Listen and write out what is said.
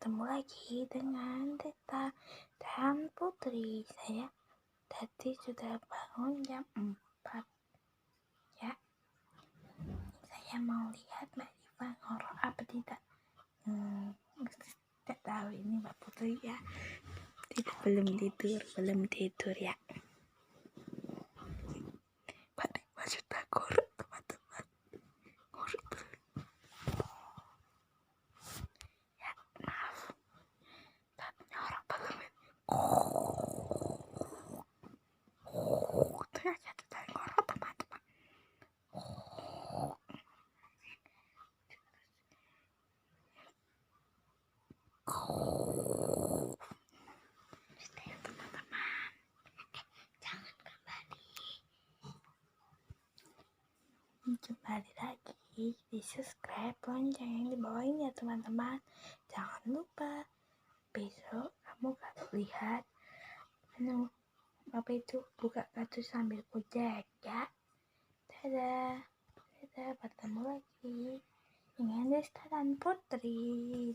bertemu lagi dengan Teta dan Putri. Saya tadi sudah bangun jam 4 ya. Saya mau lihat Mbak Diva ngorok apa tidak. Tidak tahu ini Mbak Putri ya. Belum tidur ya. Mbak Diva sudah ngorok teman-teman. Ngorok belum? Ya maaf. Tapi ngorok belum. Ternyata sudah ngorok teman-teman. Kembali lagi di subscribe, lonceng di bawahnya ya teman-teman. Jangan lupa besok kamu kalau lihat apa itu buka kartu sambil project ya. Dadah, bertemu lagi dengan Desta dan Putri.